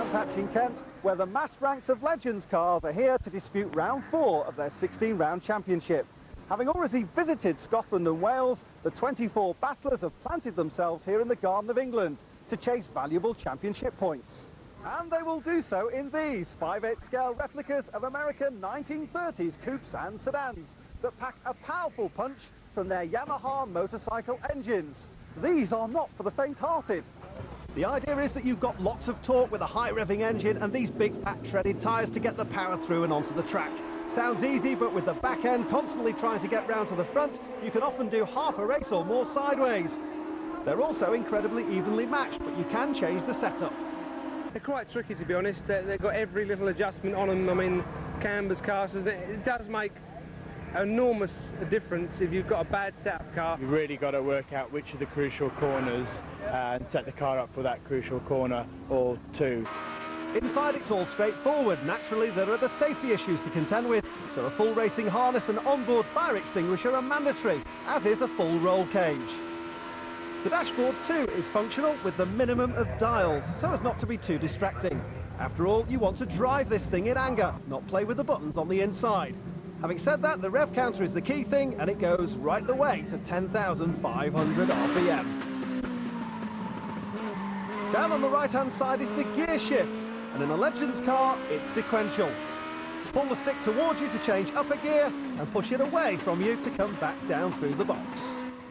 Brands Hatch in Kent, where the massed ranks of Legends cars are here to dispute round 4 of their 16-round championship. Having already visited Scotland and Wales, the 24 battlers have planted themselves here in the Garden of England to chase valuable championship points. And they will do so in these 5/8 scale replicas of American 1930s coupes and sedans that pack a powerful punch from their Yamaha motorcycle engines. These are not for the faint-hearted. The idea is that you've got lots of torque with a high-revving engine and these big fat treaded tyres to get the power through and onto the track. Sounds easy, but with the back end constantly trying to get round to the front, you can often do half a race or more sideways. They're also incredibly evenly matched, but you can change the setup. They're quite tricky, to be honest. They've got every little adjustment on them. I mean, cambers, casters, it does make enormous difference if you've got a bad setup car. You've really got to work out which are the crucial corners and set the car up for that crucial corner or two. Inside it's all straightforward. Naturally there are the safety issues to contend with, so a full racing harness and onboard fire extinguisher are mandatory, as is a full roll cage. The dashboard too is functional with the minimum of dials, so as not to be too distracting. After all, you want to drive this thing in anger, not play with the buttons on the inside. Having said that, the rev counter is the key thing, and it goes right the way to 10,500 RPM. Down on the right-hand side is the gear shift, and in a Legends car, it's sequential. Pull the stick towards you to change up a gear, and push it away from you to come back down through the box.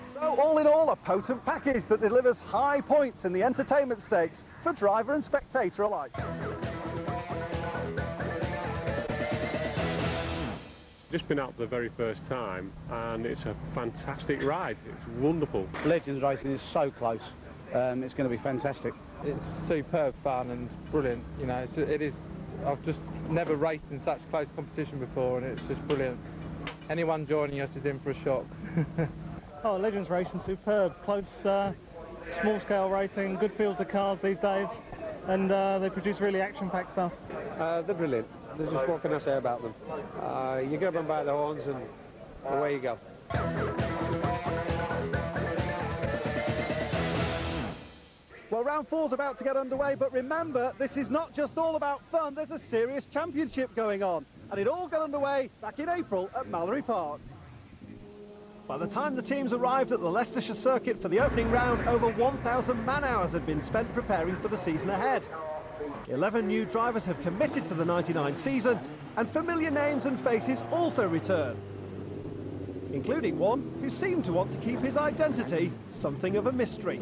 So all in all, a potent package that delivers high points in the entertainment stakes for driver and spectator alike. Just been out for the very first time and it's a fantastic ride. It's wonderful. Legends racing is so close. It's going to be fantastic. It's superb fun and brilliant. You know, it is. I've just never raced in such close competition before, and it's just brilliant. Anyone joining us is in for a shock. Oh, Legends racing superb. Close, small-scale racing. Good fields of cars these days, and they produce really action-packed stuff. They're brilliant. They're just, what can I say about them? You grab them by the horns and away you go. Well, round 4's about to get underway, but remember, this is not just all about fun. There's a serious championship going on, and it all got underway back in April at Mallory Park. By the time the teams arrived at the Leicestershire circuit for the opening round, over 1,000 man-hours had been spent preparing for the season ahead. 11 new drivers have committed to the 99 season, and familiar names and faces also return, including one who seemed to want to keep his identity something of a mystery.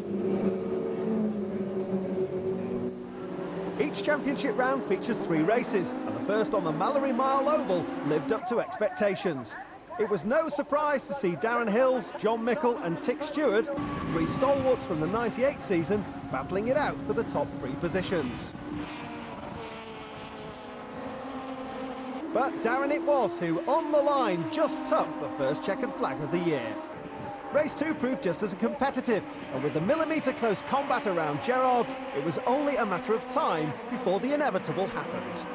Each championship round features 3 races, and the first on the Mallory Mile Oval lived up to expectations. It was no surprise to see Darren Hills, John Mickle and Tick Stewart, 3 stalwarts from the 98 season, battling it out for the top 3 positions. But Darren it was who, on the line, just took the first checkered flag of the year. Race 2 proved just as competitive, and with the millimetre-close combat around Gerrard's, it was only a matter of time before the inevitable happened.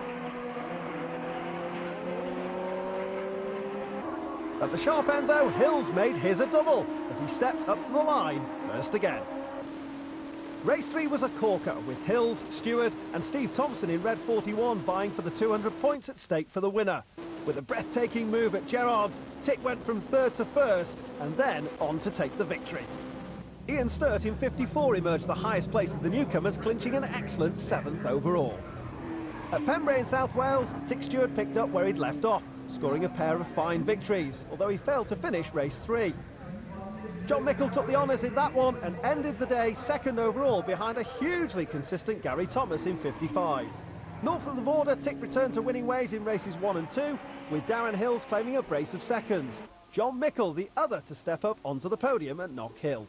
At the sharp end, though, Hills made his a double, as he stepped up to the line first again. Race 3 was a corker, with Hills, Stewart and Steve Thompson in red 41 vying for the 200 points at stake for the winner. With a breathtaking move at Gerrard's, Tick went from 3rd to 1st, and then on to take the victory. Ian Sturt in 54 emerged the highest place of the newcomers, clinching an excellent 7th overall. At Pembrey in South Wales, Tick Stewart picked up where he'd left off, scoring a pair of fine victories, although he failed to finish race 3. John Mickle took the honours in that one and ended the day 2nd overall behind a hugely consistent Gary Thomas in 55. North of the border, Tick returned to winning ways in races 1 and 2, with Darren Hills claiming a brace of seconds. John Mickle, the other to step up onto the podium at Knock Hill.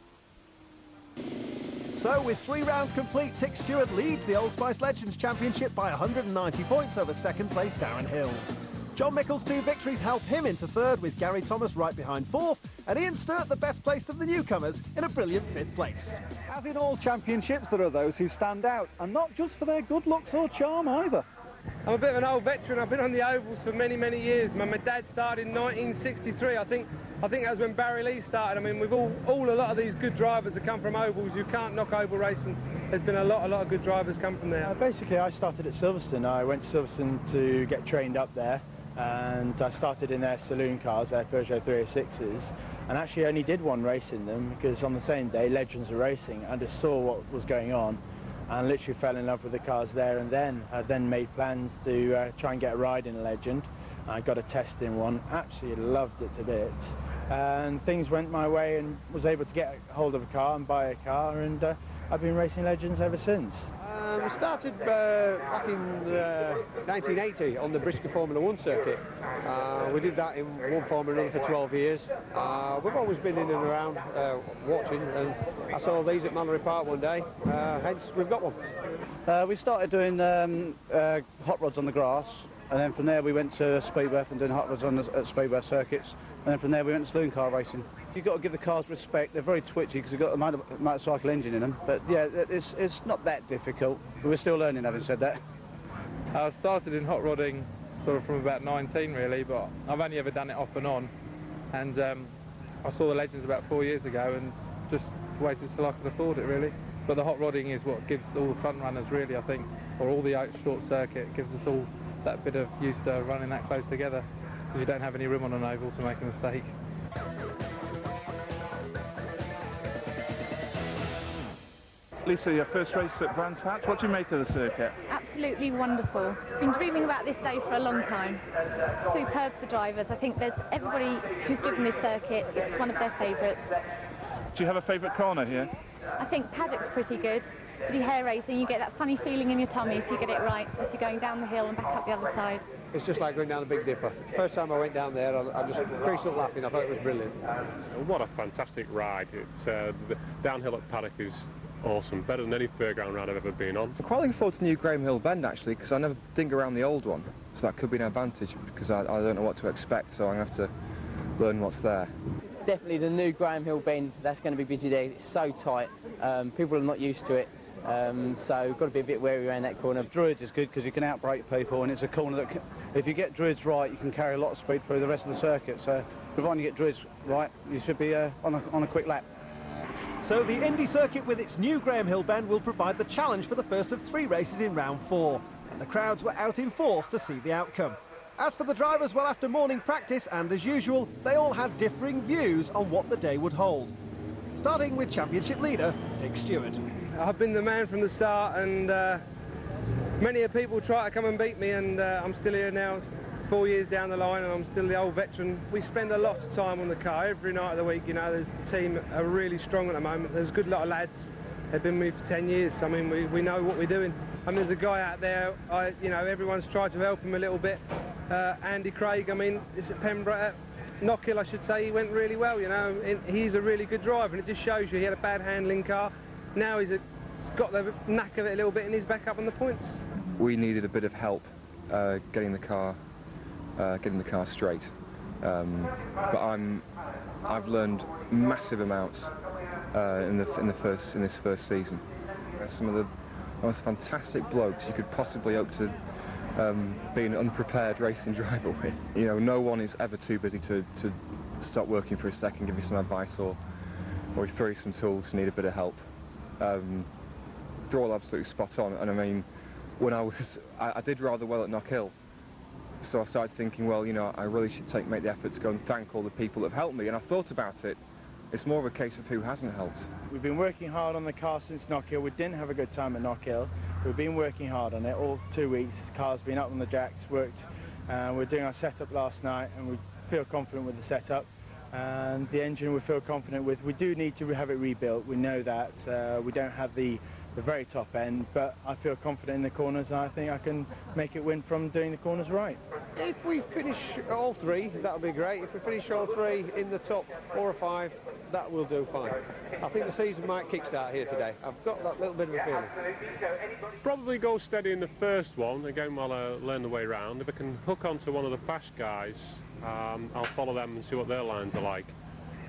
So, with 3 rounds complete, Tick Stewart leads the Old Spice Legends Championship by 190 points over 2nd place Darren Hills. John Mickle's 2 victories help him into 3rd, with Gary Thomas right behind 4th, and Ian Sturt the best placed of the newcomers in a brilliant 5th place. As in all championships, there are those who stand out, and not just for their good looks or charm either. I'm a bit of an old veteran. I've been on the ovals for many, many years. My dad started in 1963. I think that was when Barry Lee started. I mean, we've all a lot of these good drivers that come from ovals. You can't knock oval racing there's been a lot of good drivers come from there. Basically, I started at Silverstone. I went to Silverstone to get trained up there, and I started in their saloon cars, their Peugeot 306s, and actually only did one race in them because on the same day Legends were racing. I just saw what was going on and literally fell in love with the cars there and then. I then made plans to try and get a ride in a Legend. I got a test in one, absolutely loved it to bits, and things went my way and was able to get hold of a car and buy a car, and I've been racing Legends ever since. We started back in 1980 on the Bristol Formula 1 circuit. We did that in one form or another for 12 years. We've always been in and around watching, and I saw these at Mallory Park one day, hence we've got one. We started doing hot rods on the grass, and then from there we went to Speedworth and doing hot rods on at Speedworth circuits, and then from there we went to saloon car racing. You've got to give the cars respect. They're very twitchy because they've got a motorcycle engine in them, but yeah, it's not that difficult. We're still learning, having said that. I started in hot rodding sort of from about 19 really, but I've only ever done it off and on, and I saw the Legends about 4 years ago and just waited till I could afford it really. But the hot rodding is what gives all the front runners really, I think, or all the short circuit, gives us all that bit of use to running that close together, because you don't have any room on an oval to make a mistake. Lisa, your first race at Brands Hatch, what do you make of the circuit? Absolutely wonderful. Been dreaming about this day for a long time. Superb for drivers. I think there's everybody who's driven this circuit, it's one of their favourites. Do you have a favourite corner here? I think Paddock's pretty good. Pretty hair raising, you get that funny feeling in your tummy if you get it right as you're going down the hill and back up the other side. It's just like going down the Big Dipper. First time I went down there, I just creased up laughing. I thought it was brilliant. What a fantastic ride. It's the downhill at Paddock is awesome, better than any fairground ride I've ever been on. I'm quite looking forward to the new Brabham Hill Bend actually, because I never think around the old one, so that could be an advantage because I don't know what to expect, so I'm going to have to learn what's there. Definitely the new Brabham Hill Bend, that's going to be busy there. It's so tight, people are not used to it, so got to be a bit wary around that corner. Druids is good because you can outbrake people, and it's a corner that, if you get Druids right, you can carry a lot of speed through the rest of the circuit, so providing you get Druids right, you should be on a quick lap. So the Indy Circuit with its new Graham Hill Bend will provide the challenge for the first of 3 races in round 4. And the crowds were out in force to see the outcome. As for the drivers, well, after morning practice, and as usual, they all had differing views on what the day would hold. Starting with championship leader, Dick Stewart. I've been the man from the start, and many people try to come and beat me, and I'm still here now 4 years down the line, and I'm still the old veteran. We spend a lot of time on the car every night of the week. You know, the team are really strong at the moment. There's a good lot of lads. They've been with me for 10 years. I mean, we know what we're doing. I mean, there's a guy out there, you know, everyone's tried to help him a little bit. Andy Craig, I mean, it's at Pembroke, Knockhill, I should say, he went really well, you know. He's a really good driver, and it just shows you he had a bad handling car. Now he's got the knack of it a little bit, and he's back up on the points. We needed a bit of help getting the car straight, but I've learned massive amounts in this first season. Some of the most fantastic blokes you could possibly hope to be an unprepared racing driver with. You know, no one is ever too busy to stop working for a second, give you some advice, or throw you some tools if you need a bit of help. They're all absolutely spot on, and I mean, when I did rather well at Knockhill, so I started thinking, well, you know, I really should make the effort to go and thank all the people that have helped me, and I thought about it. It's more of a case of who hasn't helped. We've been working hard on the car since Knockhill. We didn't have a good time at Knockhill. We've been working hard on it all 2 weeks. The car's been up on the jacks, worked. We're doing our setup last night, and we feel confident with the setup. And the engine we feel confident with. We do need to have it rebuilt. We know that. We don't have the very top end, but I feel confident in the corners, and I think I can make it win from doing the corners right. If we finish all 3, that would be great. If we finish all 3 in the top 4 or 5, that will do fine. I think the season might kickstart here today. I've got that little bit of a feeling. Probably go steady in the first one, again while I learn the way around. If I can hook onto one of the fast guys, I'll follow them and see what their lines are like.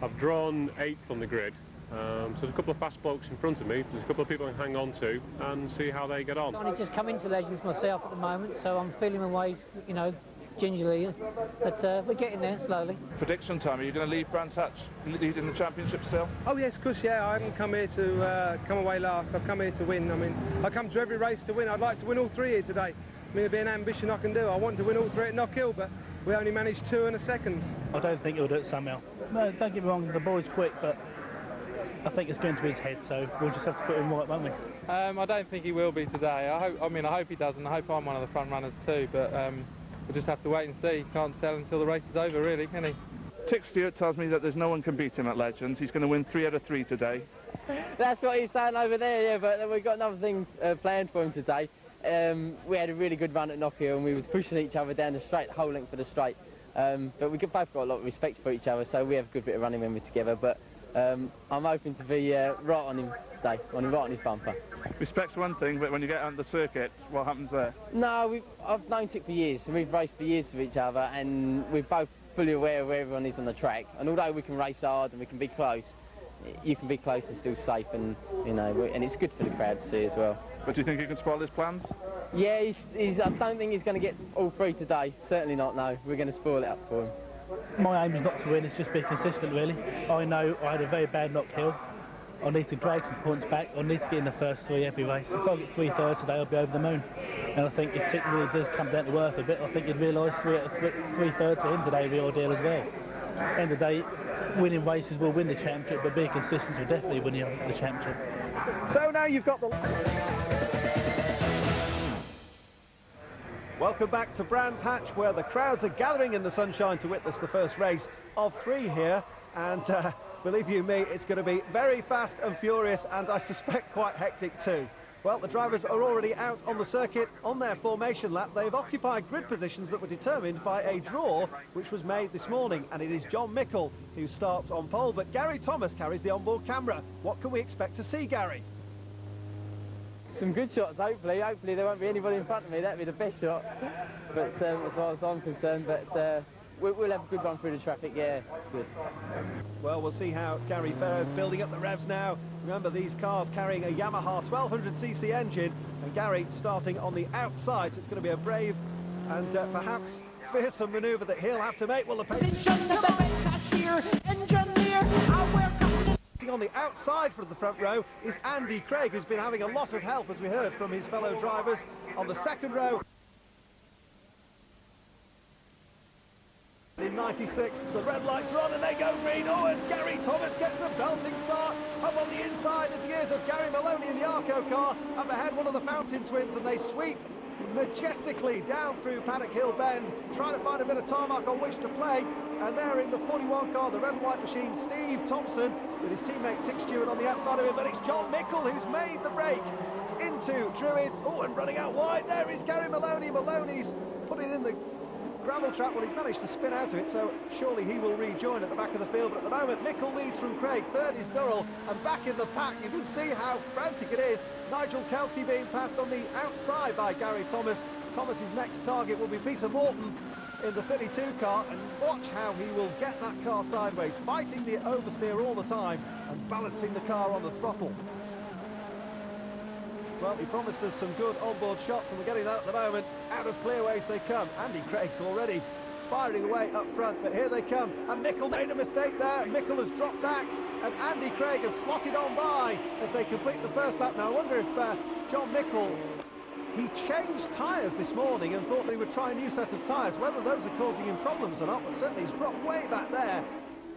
I've drawn 8th on the grid. So there's a couple of fast blokes in front of me, there's a couple of people I can hang on to and see how they get on. I've only just come into Legends myself at the moment, so I'm feeling my way, you know, gingerly, but we're getting there slowly. Prediction time, are you going to leave Brands Hatch leading the championship still? Oh yes, of course, yeah. I haven't come here to come away last. I've come here to win. I mean, I come to every race to win. I'd like to win all three here today. I mean, it'd be an ambition I can do. I want to win all three at Knock Hill, but we only managed 2 and a second. I don't think he'll do it somehow. No, don't get me wrong, the boy's quick, but I think it's going to his head, so we'll just have to put him right, won't we? I don't think he will be today. I hope he does, and I hope I'm one of the front runners too, but we'll just have to wait and see. Can't tell until the race is over, really, can he? Tick Stewart tells me that there's no one can beat him at Legends. He's going to win 3 out of 3 today. That's what he's saying over there, yeah, but we've got another thing planned for him today. We had a really good run at Knock Hill and we was pushing each other down the straight, the whole length of the straight. But we both got a lot of respect for each other, so we have a good bit of running when we're together. But I'm hoping to be right on him today, right on his bumper. Respect's one thing, but when you get on the circuit, what happens there? No, I've known Tick for years, and we've raced for years with each other, and we're both fully aware of where everyone is on the track. And although we can race hard and we can be close, you can be close and still safe, and you know, and it's good for the crowd to see as well. But do you think he can spoil his plans? Yeah, I don't think he's going to get all 3 today. Certainly not, no. We're going to spoil it up for him. My aim is not to win, it's just be consistent, really. I know I had a very bad Knock Hill. I need to drag some points back. I need to get in the first 3 every race. If I get 3 thirds today, I'll be over the moon. And I think if Tick really does come down to earth a bit, I think he'd realise 3 thirds for him today would be ideal as well. At the end of the day, winning races will win the championship, but being consistent will definitely win the championship. So now you've got the... Welcome back to Brands Hatch, where the crowds are gathering in the sunshine to witness the first race of 3 here. And believe you me, it's going to be very fast and furious, and I suspect quite hectic too. Well, the drivers are already out on the circuit on their formation lap. They've occupied grid positions that were determined by a draw which was made this morning, and it is John Mickle who starts on pole, but Gary Thomas carries the onboard camera. What can we expect to see, Gary? Some good shots, hopefully. Hopefully there won't be anybody in front of me. That'd be the best shot. But as far as I'm concerned, but we'll have a good run through the traffic, yeah, good. Well, we'll see how Gary fares, building up the revs now. Remember, these cars carrying a Yamaha 1200cc engine, and Gary starting on the outside, so it's going to be a brave and perhaps fearsome manoeuvre that he'll have to make. Well, the on the outside for the front row is Andy Craig, who's been having a lot of help, as we heard from his fellow drivers. On the second row, in 96, the red lights are on and they go green. Oh, and Gary Thomas gets a belting start up on the inside as he is of Gary Maloney in the Arco car. Up ahead, one of the Fountain twins, and they sweep majestically down through Paddock Hill Bend, trying to find a bit of tarmac on which to play. And there in the 41 car, the red and white machine, Steve Thompson, with his teammate Tick Stewart on the outside of him. But it's John Mickle who's made the break into Druids. Oh, and running out wide, there is Gary Maloney. Maloney's put it in the gravel trap. Well, he's managed to spin out of it, so surely he will rejoin at the back of the field. But at the moment, Mickle leads from Craig. Third is Durrell, and back in the pack, you can see how frantic it is. Nigel Kelsey being passed on the outside by Gary Thomas. Thomas's next target will be Peter Morton in the 32 car, and watch how he will get that car sideways, fighting the oversteer all the time and balancing the car on the throttle. Well, he promised us some good onboard shots, and we're getting that at the moment. Out of Clearways they come. Andy Craig's already firing away up front, but here they come. And Mickle made a mistake there. Mickle has dropped back, and Andy Craig has slotted on by as they complete the first lap. Now, I wonder if John Mickle, he changed tyres this morning and thought that he would try a new set of tyres. Whether those are causing him problems or not, but certainly he's dropped way back there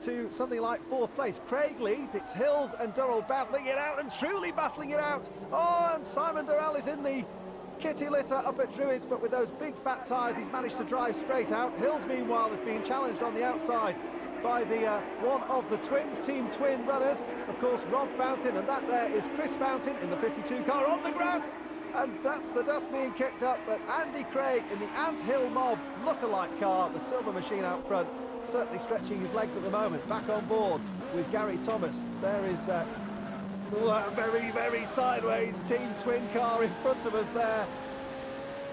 to something like 4th place. Craig leads. It's Hills and Durrell battling it out, and truly battling it out. Oh, and Simon Durrell is in the kitty litter up at Druids, but with those big fat tyres he's managed to drive straight out. Hills meanwhile is being challenged on the outside by the one of the twins, team twin runners, of course Rob Fountain, and that there is Chris Fountain in the 52 car on the grass, and that's the dust being kicked up. But Andy Craig in the Ant Hill Mob look-alike car, the silver machine out front, certainly stretching his legs at the moment. Back on board with Gary Thomas. There is very, very sideways team twin car in front of us there.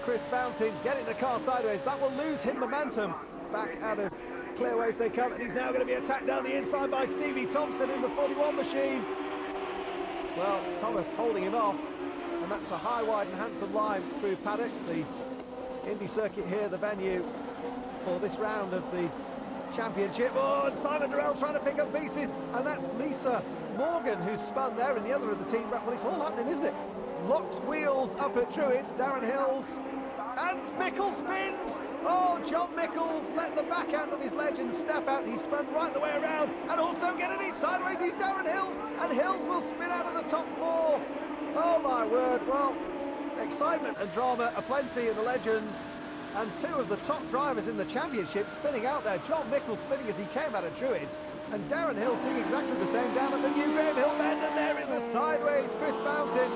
Chris Fountain getting the car sideways. That will lose him momentum. Back out of Clearways they come, and he's now going to be attacked down the inside by Stevie Thompson in the 41 machine. Well, Thomas holding him off, and that's a high, wide and handsome line through Paddock, the Indy Circuit here, the venue for this round of the championship. Oh, and Simon Durrell trying to pick up pieces, and that's Lisa Morgan who's spun there, and the other of the team. Well, it's all happening, isn't it? Locked wheels up at Druids, Darren Hills, and Mickle spins. Oh, John Mickles let the backhand of his legend step out. He spun right the way around, and also getting it sideways. He's Darren Hills, and Hills will spin out of the top four. Oh my word! Well, excitement and drama aplenty in the legends, and two of the top drivers in the championship spinning out there. John Mickles spinning as he came out of Druids, and Darren Hills doing exactly the same down at the new Brabham Hill Bend, and there is a sideways Chris Fountain.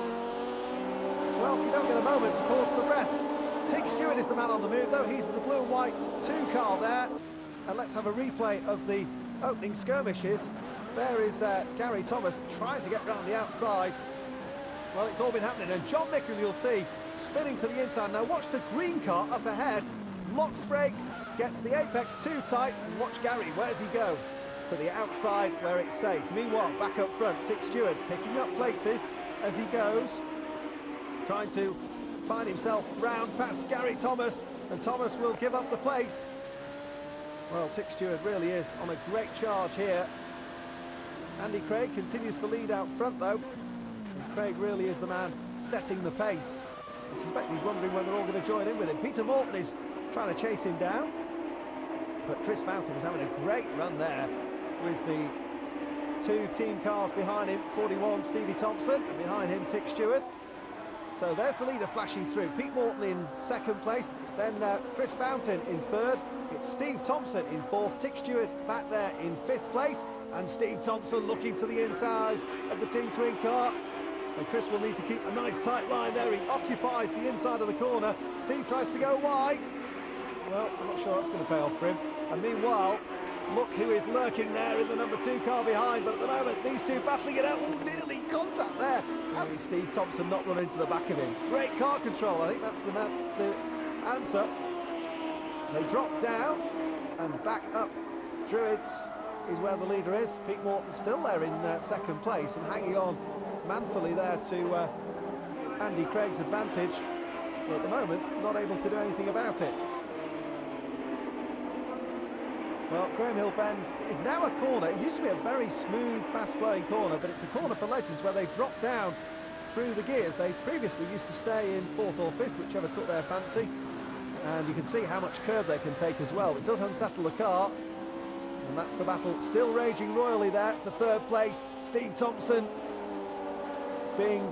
Well, you don't get a moment to pause for breath. Tig Stewart is the man on the move, though. He's in the blue and white 2 car there. And let's have a replay of the opening skirmishes. There is Gary Thomas trying to get round the outside. Well, it's all been happening, and John Mickle, you'll see, spinning to the inside. Now watch the green car up ahead. Locked brakes, gets the apex too tight, and watch Gary, where does he go? To the outside where it's safe. Meanwhile, back up front, Tig Stewart picking up places as he goes, trying to find himself round past Gary Thomas, and Thomas will give up the place. Well, Tig Stewart really is on a great charge here. Andy Craig continues to lead out front, though. And Craig really is the man setting the pace. I suspect he's wondering when they're all going to join in with him. Peter Morton is trying to chase him down, but Chris Fountain is having a great run there with the 2 team cars behind him. 41 Stevie Thompson, and behind him Tig Stewart. So there's the leader flashing through. Pete Morton in 2nd place, then Chris Fountain in 3rd. It's Steve Thompson in 4th, Tig Stewart back there in 5th place, and Steve Thompson looking to the inside of the Team Twin car. And Chris will need to keep a nice tight line there. He occupies the inside of the corner. Steve tries to go wide. Well, I'm not sure that's going to pay off for him. And meanwhile, look who is lurking there in the number 2 car behind. But at the moment, these two battling it out. Oh, nearly contact there. How did Steve Thompson not run into the back of him? Great car control. I think that's the answer. They drop down and back up. Druids is where the leader is. Pete Morton still there in 2nd place and hanging on manfully there to Andy Craig's advantage. But at the moment, not able to do anything about it. Well, Brabham Hill Bend is now a corner. It used to be a very smooth, fast-flowing corner, but it's a corner for legends where they drop down through the gears. They previously used to stay in 4th or 5th, whichever took their fancy. And you can see how much curb they can take as well. It does unsettle the car. And that's the battle still raging royally there for 3rd place. Steve Thompson being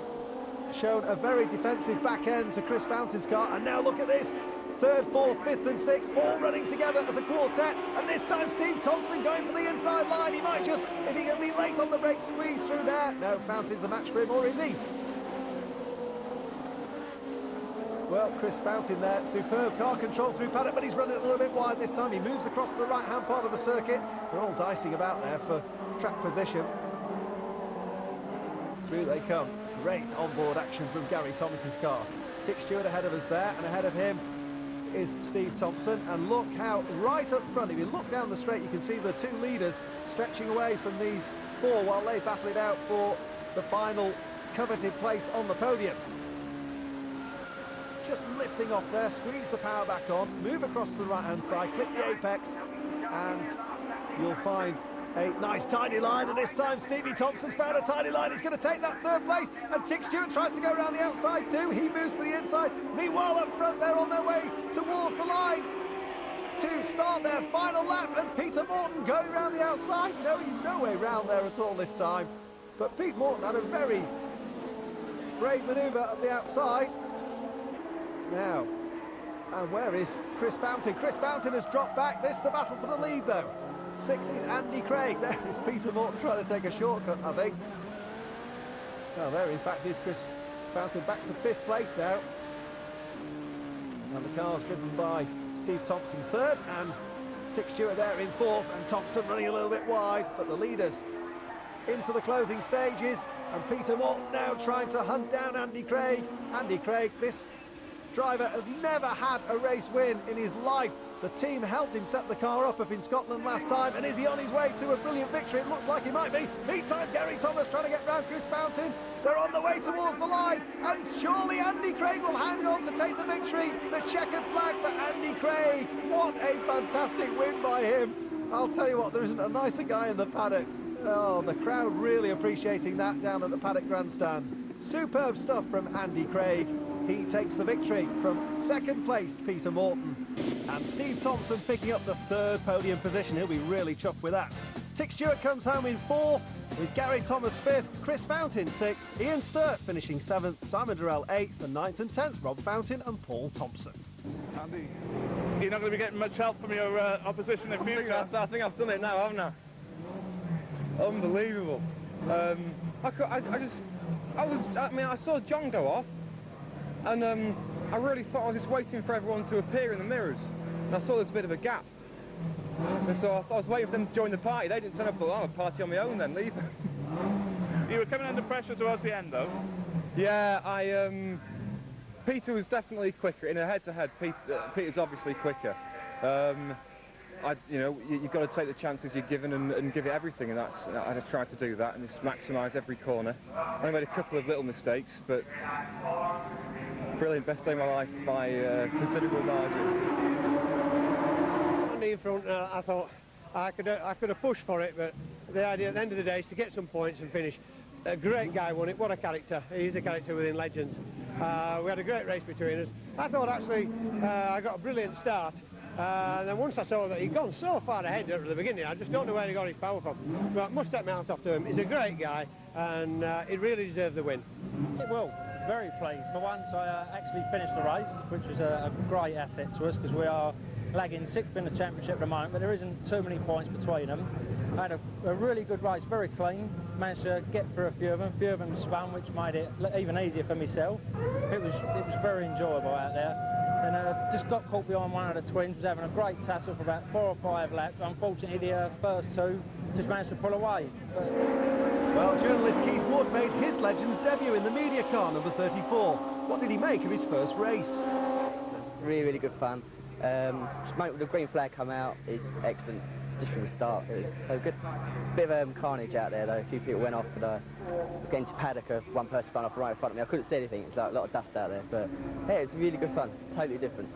shown a very defensive back end to Chris Fountain's car. And now look at this. 3rd, 4th, 5th and 6th all running together as a quartet, and this time Steve Thompson going for the inside line. He might just, if he can be late on the brake, squeeze through there. No, Fountain's a match for him, or is he? Well, Chris Fountain there, superb car control through Paddock, but he's running a little bit wide this time. He moves across the right-hand part of the circuit. They're all dicing about there for track position. Through they come. Great onboard action from Gary Thomas's car. Tig Stewart ahead of us there, and ahead of him is Steve Thompson, and look how right up front, if you look down the straight, you can see the 2 leaders stretching away from these 4 while they battle it out for the final coveted place on the podium. Just lifting off there, squeeze the power back on, move across to the right-hand side, click the apex, and you'll find a nice tidy line, and this time Stevie Thompson's found a tidy line. He's going to take that 3rd place, and Tig Stewart tries to go around the outside too. He moves to the inside. Meanwhile, up front, they're on their way towards the line to start their final lap, and Peter Morton going around the outside. No, he's no way round there at all this time. But Pete Morton had a very brave manoeuvre at the outside. Now, and where is Chris Fountain? Chris Fountain has dropped back. This is the battle for the lead, though. 6 is Andy Craig. There is Peter Morton trying to take a shortcut, I think. Well, there in fact is Chris Fountain back to 5th place now. And the car's driven by Steve Thompson 3rd, and Tig Stewart there in 4th, and Thompson running a little bit wide, but the leaders into the closing stages, and Peter Morton now trying to hunt down Andy Craig. Andy Craig, this driver has never had a race win in his life The team helped him set the car up in Scotland last time, and is he on his way to a brilliant victory? It looks like he might be. Meantime, Gary Thomas trying to get round Chris Fountain. They're on the way towards the line, and surely Andy Craig will hang on to take the victory. The checkered flag for Andy Craig. What a fantastic win by him. I'll tell you what, there isn't a nicer guy in the paddock. Oh, the crowd really appreciating that down at the paddock grandstand. Superb stuff from Andy Craig. He takes the victory from second place Peter Morton. And Steve Thompson picking up the third podium position. He'll be really chuffed with that. Tick Stewart comes home in fourth, with Gary Thomas fifth, Chris Fountain sixth, Ian Sturt finishing seventh, Simon Durrell eighth, and ninth and 10th, Rob Fountain and Paul Thompson. Andy, you're not going to be getting much help from your opposition in future. I think I've done it now, haven't I? Unbelievable. I saw John go off, and I really thought I was just waiting for everyone to appear in the mirrors, and I saw there's a bit of a gap. And so I was waiting for them to join the party. They didn't turn up. I thought, oh, I'm a party on my own then, leave. You were coming under pressure towards the end, though. Yeah, Peter was definitely quicker. In a head-to-head, Peter's obviously quicker. You've got to take the chances you're given and give it everything, and I tried to do that and just maximise every corner. I made a couple of little mistakes, but brilliant, best day of my life by considerable margin. In front, I thought I could have pushed for it, but the idea at the end of the day is to get some points and finish. A great guy won it. What a character! He's a character within legends. We had a great race between us. I thought actually I got a brilliant start. And then once I saw that he'd gone so far ahead at the beginning, I just don't know where he got his power from. But I must take my hat off to him. He's a great guy, and he really deserved the win. Well, very pleased. For once, I actually finished the race, which was a great asset to us because we are lagging 6th in the championship at the moment, but there isn't too many points between them. I had a really good race, very clean, managed to get through a few of them spun, which made it even easier for myself. It was very enjoyable out there. And just got caught behind one of the twins, was having a great tussle for about 4 or 5 laps. Unfortunately, the first two just managed to pull away. But... Well, journalist Keith Wood made his Legends debut in the media car, number 34. What did he make of his first race? Excellent. Really, really good fun. The green flag come out is excellent just from the start. It was so good. Bit of carnage out there though. A few people went off, but getting to Paddock, one person spun off right in front of me. I couldn't see anything. It's like a lot of dust out there, but yeah, it's really good fun. Totally different.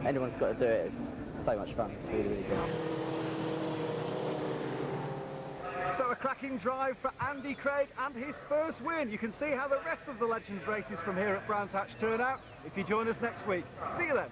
Anyone's got to do it. It's so much fun. It's really, really good. So a cracking drive for Andy Craig and his first win. You can see how the rest of the Legends races from here at Brands Hatch turn out if you join us next week. See you then.